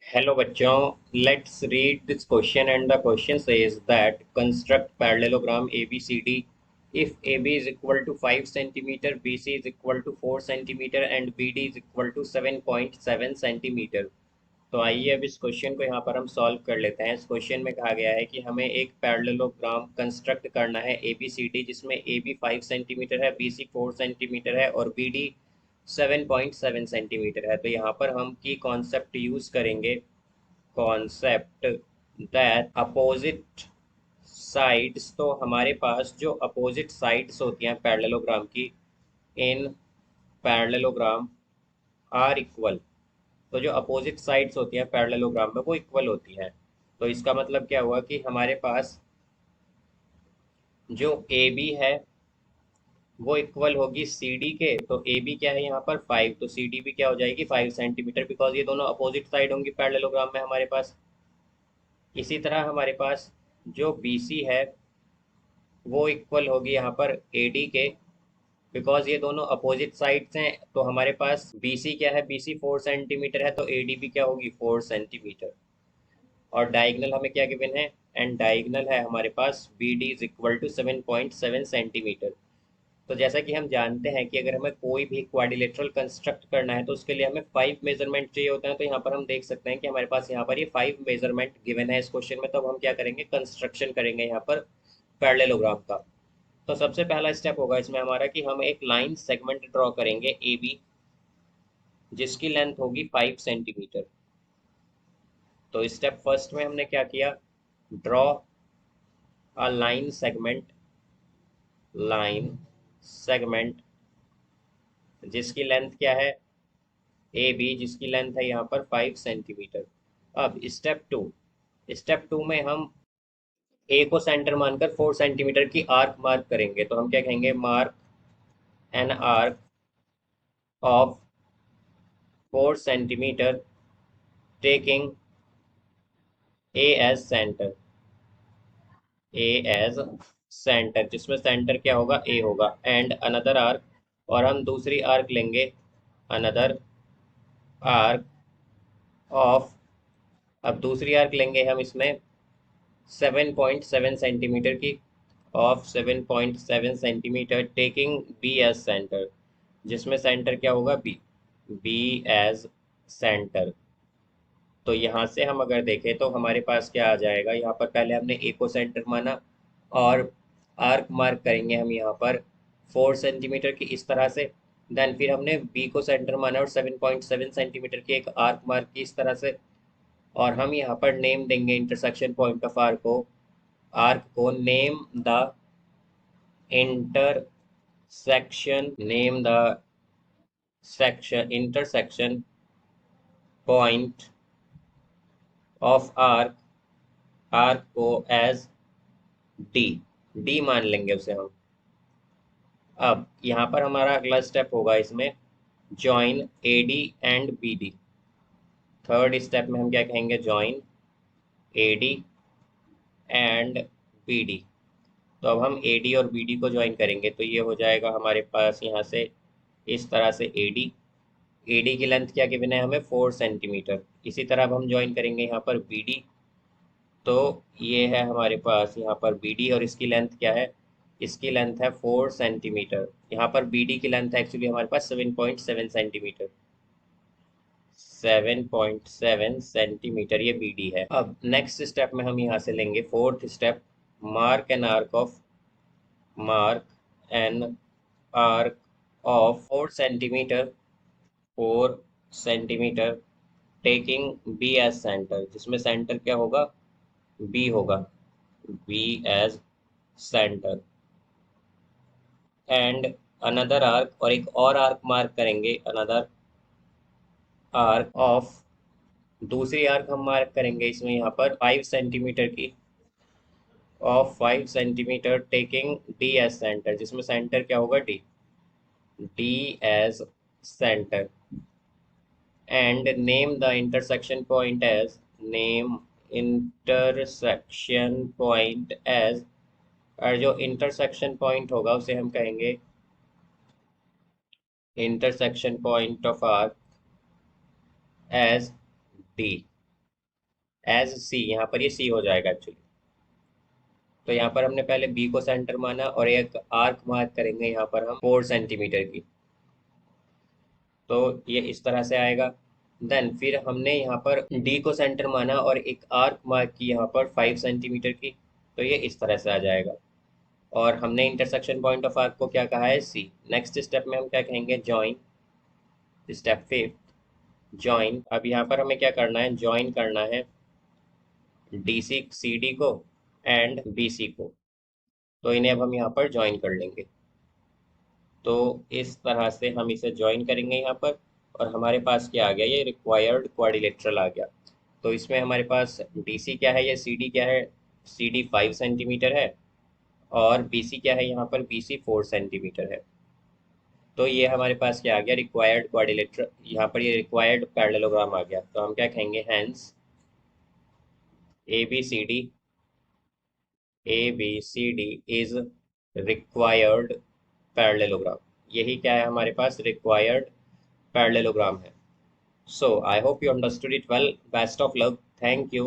Hello बच्चों, let's read this question and the question says that construct parallelogram ABCD if AB is equal to 5 centimeter, BC is equal to 4 centimeter and BD is equal to 7.7 centimeter। तो आइए अब इस question को यहाँ पर हम solve कर लेते हैं। इस क्वेश्चन में कहा गया है कि हमें एक पैरेललोग्राम कंस्ट्रक्ट करना है ABCD जिसमें AB 5 सेंटीमीटर है, BC 4 सेंटीमीटर है और BD 7.7 सेंटीमीटर है। तो यहाँ पर हम की कॉन्सेप्ट यूज करेंगे, कॉन्सेप्ट दैट अपोजिट साइड्स। तो हमारे पास जो अपोजिट साइड्स होती हैं पैरेललोग्राम की, इन पैरेललोग्राम आर इक्वल। तो जो अपोजिट साइड्स होती हैं पैरेललोग्राम में वो इक्वल होती हैं। तो इसका मतलब क्या हुआ कि हमारे पास जो ए बी है वो इक्वल होगी सी डी के। तो ए बी क्या है यहाँ पर 5, तो सी डी भी क्या हो जाएगी 5 सेंटीमीटर, बिकॉज ये दोनों अपोजिट साइड होंगी पैरेललोग्राम में हमारे पास। इसी तरह हमारे पास जो बी सी है वो इक्वल होगी यहाँ पर ए डी के, बिकॉज ये दोनों अपोजिट साइड्स हैं। तो हमारे पास बी सी क्या है, बी सी 4 सेंटीमीटर है, तो ए डी भी क्या होगी 4 सेंटीमीटर। और डायगनल हमें क्या गिवन है, एंड डायगनल है हमारे पास B D is equal to 7.7 centimetre. तो जैसा कि हम जानते हैं कि अगर हमें कोई भी क्वाड्रिलेटरल कंस्ट्रक्ट करना है तो उसके लिए हमें 5 मेजरमेंट चाहिए होते हैं। तो यहाँ पर हम देख सकते हैं कि हमारे पास यहाँ पर ये 5 मेजरमेंट गिवन है इस क्वेश्चन में। तो अब हम क्या करेंगे, कंस्ट्रक्शन करेंगे यहाँ पर पैरेललोग्राम का। तो सबसे पहला स्टेप होगा इसमें हमारा कि हम एक लाइन सेगमेंट ड्रॉ करेंगे ए बी, जिसकी लेंथ होगी 5 सेंटीमीटर। तो स्टेप फर्स्ट में हमने क्या किया, ड्रॉ अ लाइन सेगमेंट जिसकी लेंथ क्या है ए बी, जिसकी लेंथ है यहाँ पर 5 सेंटीमीटर। अब स्टेप टू में हम ए को सेंटर मानकर 4 सेंटीमीटर की आर्क मार्क करेंगे। तो हम क्या कहेंगे, mark an arc of 4 centimetre taking A as centre, A as centre, जिसमें सेंटर क्या होगा ए होगा, एंड अनदर आर्क। और हम दूसरी आर्क लेंगे, अनदर आर्क ऑफ, अब दूसरी आर्क लेंगे हम इसमें 7.7 सेंटीमीटर की, of 7.7 centimetre taking B as centre, जिसमें सेंटर क्या होगा बी, बी एज सेंटर। तो यहाँ से हम अगर देखें तो हमारे पास क्या आ जाएगा, यहाँ पर पहले हमने ए को सेंटर माना और आर्क मार्क करेंगे हम यहाँ पर 4 सेंटीमीटर की इस तरह से। देन फिर हमने बी को सेंटर माना और 7.7 सेंटीमीटर की एक आर्क मार्क की इस तरह से। और हम यहाँ पर नेम देंगे इंटरसेक्शन पॉइंट ऑफ आर्क को name the intersection point of arc को एज डी, डी मान लेंगे उसे हम। अब यहाँ पर हमारा अगला स्टेप होगा इसमें, join A D and B D. Third step में हम क्या कहेंगे, join A D and B D. तो अब हम ए डी और बी डी को ज्वाइन करेंगे, तो ये हो जाएगा हमारे पास यहाँ से इस तरह से ए डी की लेंथ क्या गिवन है हमें 4 सेंटीमीटर। इसी तरह अब हम ज्वाइन करेंगे यहाँ पर बी डी। तो ये है हमारे पास यहाँ पर बी डी और इसकी लेंथ क्या है, इसकी लेंथ है 4 सेंटीमीटर। यहाँ पर बी डी की लेंथ है एक्चुअली हमारे पास 7.7 सेंटीमीटर, 7.7 सेंटीमीटर ये बी डी है। अब नेक्स्ट स्टेप में हम यहाँ से लेंगे fourth step, mark an arc of mark an arc of 4 centimetre, 4 centimetre taking B as centre, जिसमें सेंटर क्या होगा बी होगा, B as centre. And another arc, और एक और आर्क मार्क करेंगे, अनदर आर्क ऑफ, दूसरी आर्क हम मार्क करेंगे इसमें यहाँ पर 5 सेंटीमीटर की, of 5 centimetre taking D as centre, जिसमें सेंटर क्या होगा D, D as centre. And name the intersection point as, name intersection point as, और जो इंटरसेक्शन पॉइंट होगा उसे हम कहेंगे intersection point of arc as D. As C, यहाँ पर ये सी हो जाएगा एक्चुअली। तो यहाँ पर हमने पहले बी को सेंटर माना और एक आर्क मार्क करेंगे यहाँ पर हम 4 सेंटीमीटर की। तो ये इस तरह से आएगा। देन फिर हमने यहाँ पर डी को सेंटर माना और एक आर्क मार्क की यहाँ पर 5 सेंटीमीटर की। तो ये इस तरह से आ जाएगा। और हमने इंटरसेक्शन पॉइंट ऑफ आर्क को क्या कहा है, सी। नेक्स्ट स्टेप में हम क्या कहेंगे, जॉइन। Step fifth, join. अब यहाँ पर हमें क्या करना है, जॉइन करना है डी सी सी डी को एंड बी सी को। तो इन्हें अब हम यहाँ पर ज्वाइन कर लेंगे। तो इस तरह से हम इसे ज्वाइन करेंगे यहाँ पर। और हमारे पास क्या आ गया, ये रिक्वायर्ड क्वाड्रिलेटरल आ गया। तो इसमें हमारे पास डी सी क्या है, ये सी डी क्या है, सी डी 5 सेंटीमीटर है। और बी सी क्या है, यहाँ पर बी सी 4 सेंटीमीटर है। तो ये हमारे पास क्या आ गया, रिक्वायर्ड क्वाड्रिलेटरल, यहाँ पर ये रिक्वायर्ड पैरेललोग्राम आ गया। तो हम क्या कहेंगे, hence A B C D, A B C D is required parallelogram. यही क्या है हमारे पास, रिक्वायर्ड पैरेललोग्राम है। So I hope you understood it well. Best of luck. Thank you.